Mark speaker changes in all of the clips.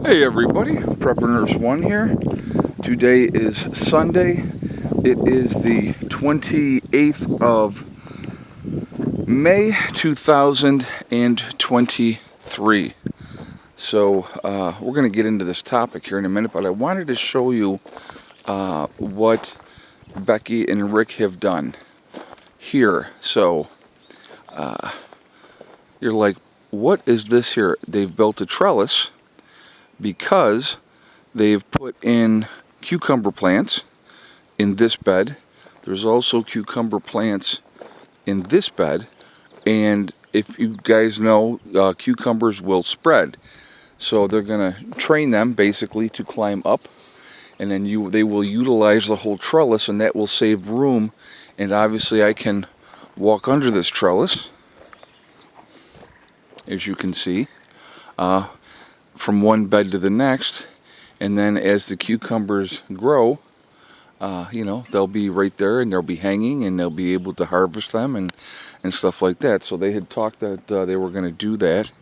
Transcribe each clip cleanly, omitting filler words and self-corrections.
Speaker 1: Hey everybody, Prepper Nurse 1 here. Today is Sunday. It is the 28th of May 2023. So we're going to get into this topic here in a minute, but I wanted to show you what Becky and Rick have done here. So you're like, what is this here? They've built a trellis because they've put in cucumber plants in this bed. There's also cucumber plants in this bed, and if you guys know, cucumbers will spread. So they're going to train them basically to climb up, and then they will utilize the whole trellis, and that will save room. And obviously I can walk under this trellis, as you can see, from one bed to the next, and then as the cucumbers grow, they'll be right there, and they'll be hanging, and they'll be able to harvest them and stuff like that. So they had talked that they were going to do that,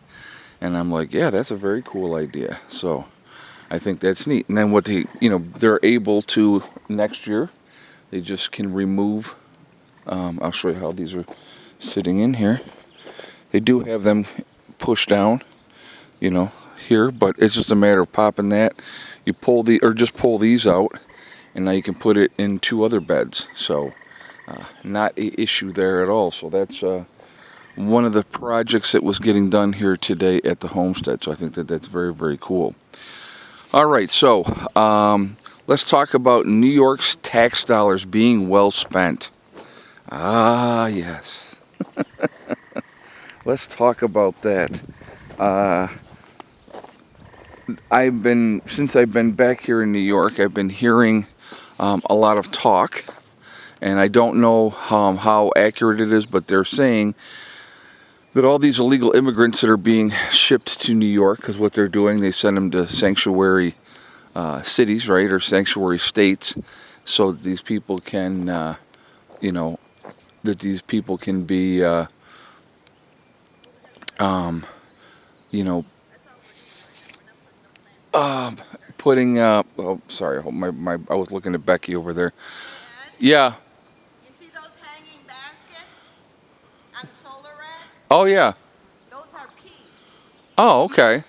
Speaker 1: and I'm like, yeah, that's a very cool idea. So I think that's neat. And then what they're able to next year, they just can remove. I'll show you how these are sitting in here. They do have them pushed down, here, but it's just a matter of popping that. You just pull these out, and now you can put it in two other beds. So not an issue there at all. So that's one of the projects that was getting done here today at the homestead. So I think that's very, very cool. All right, so let's talk about New York's tax dollars being well spent. Ah, yes. Let's talk about that. Since I've been back here in New York, I've been hearing a lot of talk, and I don't know how accurate it is, but they're saying that all these illegal immigrants that are being shipped to New York, because what they're doing, they send them to sanctuary cities, right, or sanctuary states, so that these people can, be, putting sorry, I was looking at Becky over there. Yeah.
Speaker 2: You see those hanging baskets on the solar rack?
Speaker 1: Oh yeah.
Speaker 2: Those are peas.
Speaker 1: Oh, okay.
Speaker 2: I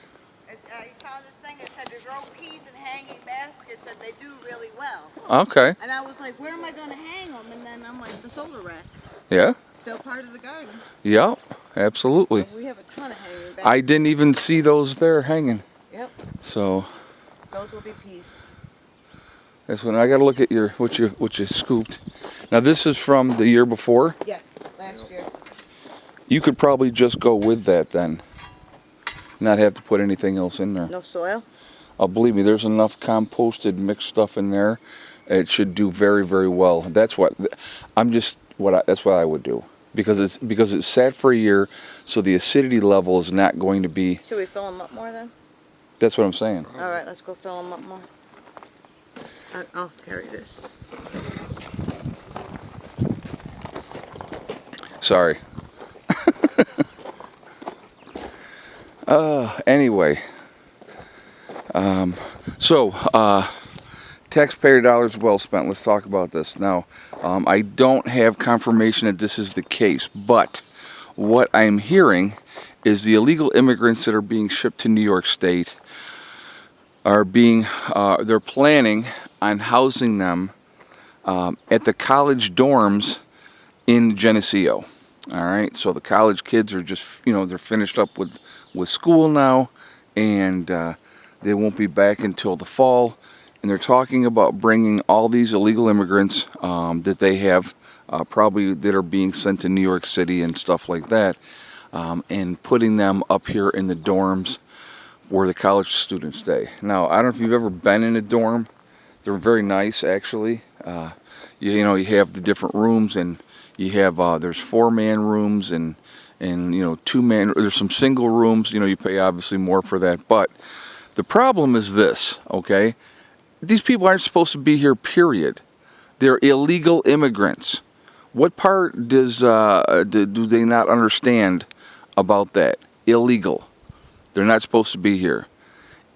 Speaker 2: found this thing that said to grow peas in hanging baskets, and they do really well.
Speaker 1: Okay.
Speaker 2: And I was like, where am I going to hang them? And then I'm like, the solar rack.
Speaker 1: Yeah.
Speaker 2: Still part of the garden.
Speaker 1: Yeah, absolutely.
Speaker 2: So we have a ton of hanging baskets.
Speaker 1: I didn't even see those there hanging.
Speaker 2: Yep.
Speaker 1: So
Speaker 2: those will be peas.
Speaker 1: That's when I got to look at what you scooped. Now this is from the year before.
Speaker 2: Yes, last year.
Speaker 1: You could probably just go with that then, not have to put anything else in there.
Speaker 2: No soil?
Speaker 1: Oh, believe me, there's enough composted mixed stuff in there. It should do very, very well. That's what that's what I would do, because it's sat for a year, so the acidity level is not going to be.
Speaker 2: Should we fill them up more then?
Speaker 1: That's what I'm saying.
Speaker 2: All right, let's go fill them up more. I'll carry this.
Speaker 1: Sorry. Anyway. Taxpayer dollars well spent. Let's talk about this. Now, I don't have confirmation that this is the case, but what I'm hearing is the illegal immigrants that are being shipped to New York State they're planning on housing them at the college dorms in Geneseo. All right, so the college kids are just, they're finished up with school now, and they won't be back until the fall. And they're talking about bringing all these illegal immigrants that they have, probably that are being sent to New York City and stuff like that, and putting them up here in the dorms where the college students stay. Now, I don't know if you've ever been in a dorm. They're very nice, actually. You have the different rooms, and you have there's 4-man rooms and 2-man. There's some single rooms. You pay obviously more for that. But the problem is this, okay? These people aren't supposed to be here, period. They're illegal immigrants. What part do they not understand about that? Illegal. They're not supposed to be here.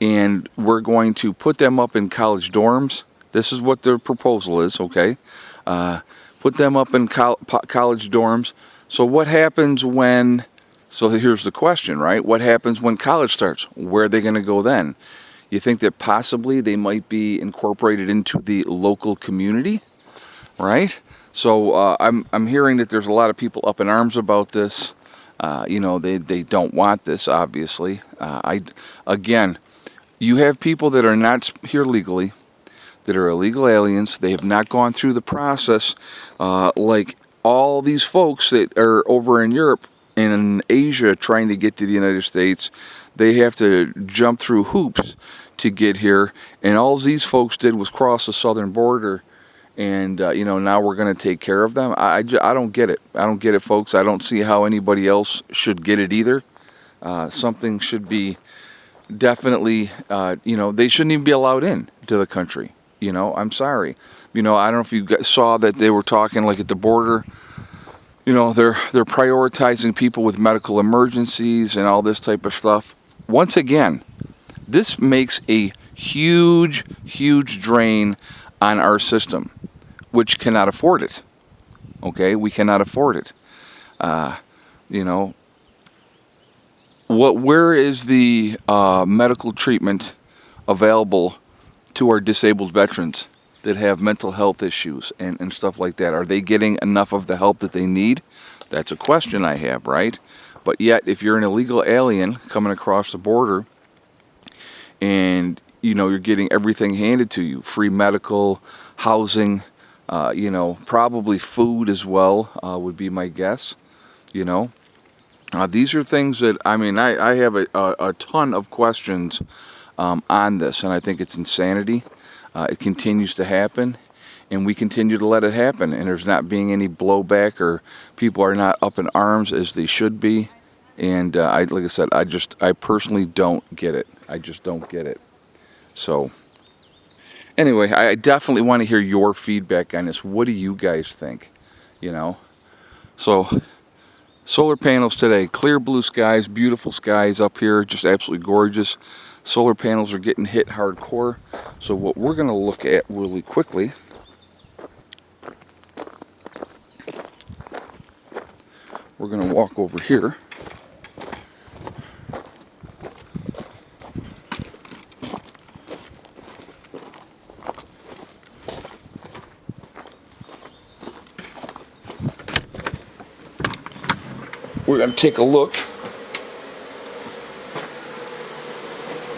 Speaker 1: and we're going to put them up in college dorms. This is what their proposal is, okay? Put them up in college dorms. So what happens when, so here's the question, right? What happens when college starts? Where are they going to go then? You think that possibly they might be incorporated into the local community, right? So I'm hearing that there's a lot of people up in arms about this. You know, they don't want this, obviously. Again, you have people that are not here legally, that are illegal aliens. They have not gone through the process like all these folks that are over in Europe and in Asia trying to get to the United States. They have to jump through hoops to get here, and all these folks did was cross the southern border, and you know, now we're going to take care of them. I don't get it. I don't get it, folks. I don't see how anybody else should get it either. Something should be definitely, you know, they shouldn't even be allowed in to the country. You know, I'm sorry. You know, I don't know if you saw that they were talking like at the border. You know, they're prioritizing people with medical emergencies and all this type of stuff. Once again, this makes a huge, huge drain on our system, which cannot afford it. Okay, we cannot afford it. You know, where is the medical treatment available to our disabled veterans that have mental health issues and stuff like that? Are they getting enough of the help that they need? That's a question I have, right? But yet, if you're an illegal alien coming across the border and, you know, you're getting everything handed to you, free medical, housing, you know, probably food as well, would be my guess, you know. These are things that, I mean, I have a ton of questions on this, and I think it's insanity. It continues to happen, and we continue to let it happen, and there's not being any blowback, or people are not up in arms as they should be. And like I said, I personally don't get it. I just don't get it. So anyway, I definitely want to hear your feedback on this. What do you guys think? You know, so solar panels today, clear blue skies, beautiful skies up here, just absolutely gorgeous. Solar panels are getting hit hardcore. So what we're going to look at really quickly, we're going to walk over here. We're going to take a look.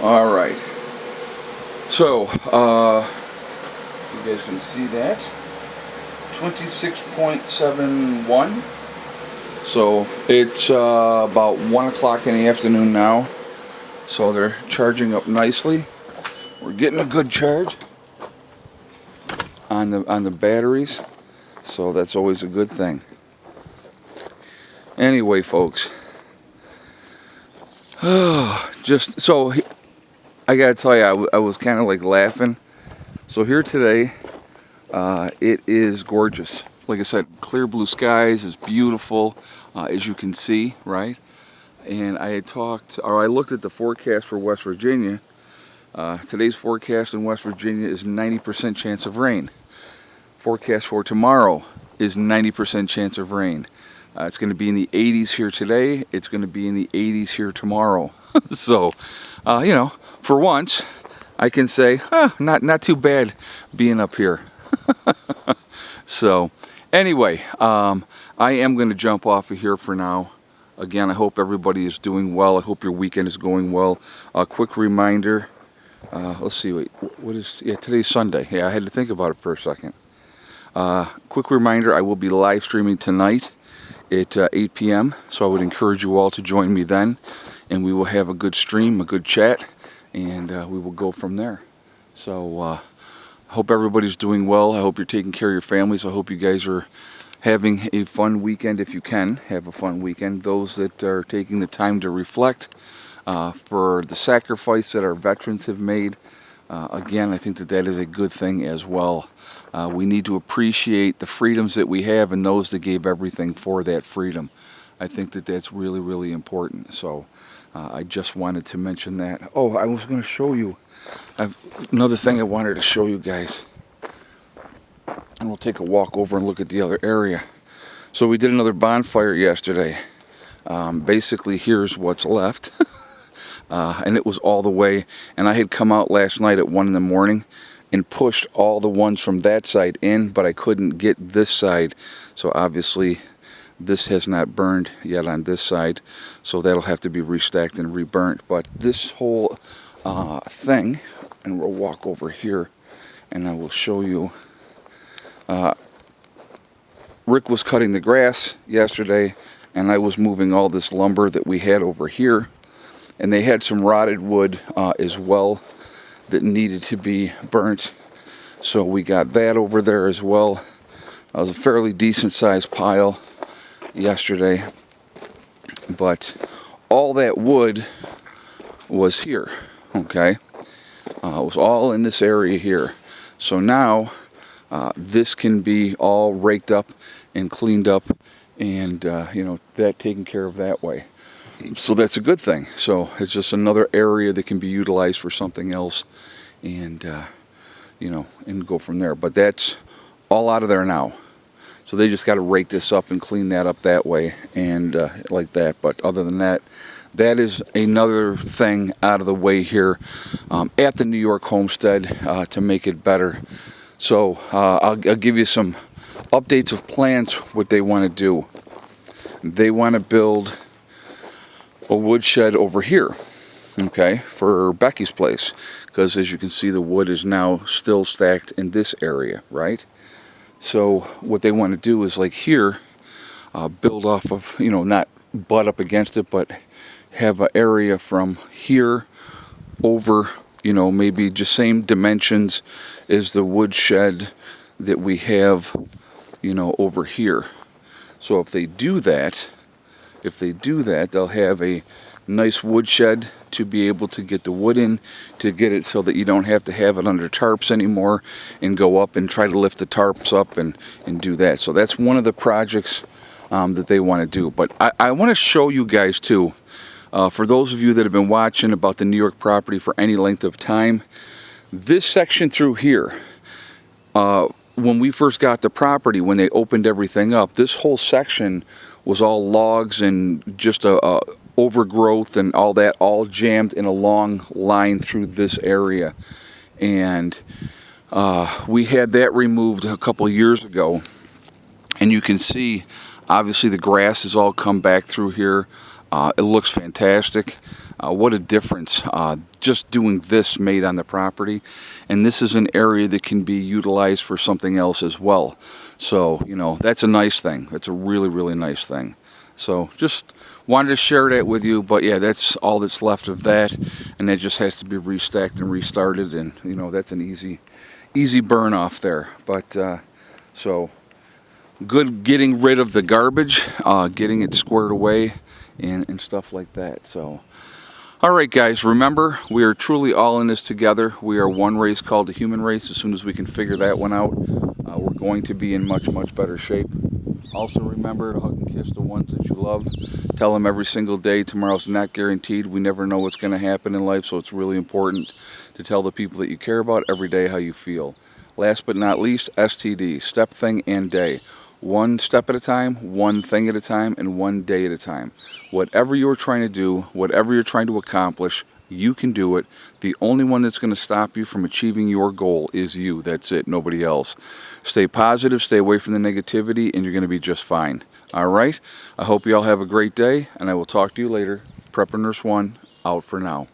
Speaker 1: All right. So, you guys can see that. 26.71. So, it's about 1 o'clock in the afternoon now. So, they're charging up nicely. We're getting a good charge on the batteries. So, that's always a good thing. Anyway, folks, just so I gotta tell you, I was kind of like laughing. So here today, it is gorgeous. Like I said, clear blue skies is beautiful, as you can see, right? And I looked at the forecast for West Virginia. Today's forecast in West Virginia is 90% chance of rain. Forecast for tomorrow is 90% chance of rain. It's going to be in the 80s here today. It's going to be in the 80s here tomorrow. So, you know, for once, I can say, not too bad being up here. So, anyway, I am going to jump off of here for now. Again, I hope everybody is doing well. I hope your weekend is going well. A quick reminder. Let's see. Wait, what is? Yeah, today's Sunday. Yeah, I had to think about it for a second. Quick reminder: I will be live streaming tonight at 8 p.m. So I would encourage you all to join me then, and we will have a good stream, a good chat, and we will go from there. So I hope everybody's doing well. I hope you're taking care of your families. I hope you guys are having a fun weekend. If you can have a fun weekend, those that are taking the time to reflect for the sacrifice that our veterans have made, again, I think that is a good thing as well. We need to appreciate the freedoms that we have and those that gave everything for that freedom. I think that that's really, really important. So I just wanted to mention that. Oh, I was going to show you another thing I wanted to show you guys. And we'll take a walk over and look at the other area. So we did another bonfire yesterday. Basically, here's what's left. And it was all the way. And I had come out last night at 1 in the morning and pushed all the ones from that side in, but I couldn't get this side. So obviously, this has not burned yet on this side. So that'll have to be restacked and reburnt. But this whole thing, and we'll walk over here and I will show you. Rick was cutting the grass yesterday, and I was moving all this lumber that we had over here, and they had some rotted wood as well that needed to be burnt, so we got that over there as well. It was a fairly decent sized pile yesterday, but all that wood was here, okay? It was all in this area here. So now this can be all raked up and cleaned up, and you know, that taken care of that way. So that's a good thing. So it's just another area that can be utilized for something else, and you know, and go from there. But that's all out of there now. So they just got to rake this up and clean that up that way, and like that. But other than that, that is another thing out of the way here at the New York homestead to make it better. So I'll give you some updates of plans, what they want to do. They want to build a woodshed over here, okay, for Becky's place, because as you can see, the wood is now still stacked in this area, right? So what they want to do is, like here, build off of, you know, not butt up against it, but have an area from here over, you know, maybe just same dimensions as the woodshed that we have, you know, over here. So if they do that, they'll have a nice woodshed to be able to get the wood in, to get it so that you don't have to have it under tarps anymore and go up and try to lift the tarps up and do that. So that's one of the projects that they want to do. But I want to show you guys too, for those of you that have been watching about the New York property for any length of time, this section through here, when we first got the property, when they opened everything up, this whole section was all logs and just a overgrowth and all that, all jammed in a long line through this area. And we had that removed a couple years ago, and you can see obviously the grass has all come back through here. It looks fantastic. What a difference just doing this made on the property. And this is an area that can be utilized for something else as well. So, you know, that's a nice thing. That's a really, really nice thing. So just wanted to share that with you. But yeah, that's all that's left of that. And that just has to be restacked and restarted. And, you know, that's an easy burn off there. But so good getting rid of the garbage, getting it squared away and stuff like that. So all right, guys, remember, we are truly all in this together. We are one race called the human race. As soon as we can figure that one out, we're going to be in much, much better shape. Also remember to hug and kiss the ones that you love. Tell them every single day, tomorrow's not guaranteed. We never know what's going to happen in life, so it's really important to tell the people that you care about every day how you feel. Last but not least, STD, step, thing, and day. One step at a time, one thing at a time, and one day at a time. Whatever you're trying to do, whatever you're trying to accomplish, you can do it. The only one that's going to stop you from achieving your goal is you. That's it, nobody else. Stay positive, stay away from the negativity, and you're going to be just fine. All right? I hope you all have a great day, and I will talk to you later. Prepper Nurse 1, out for now.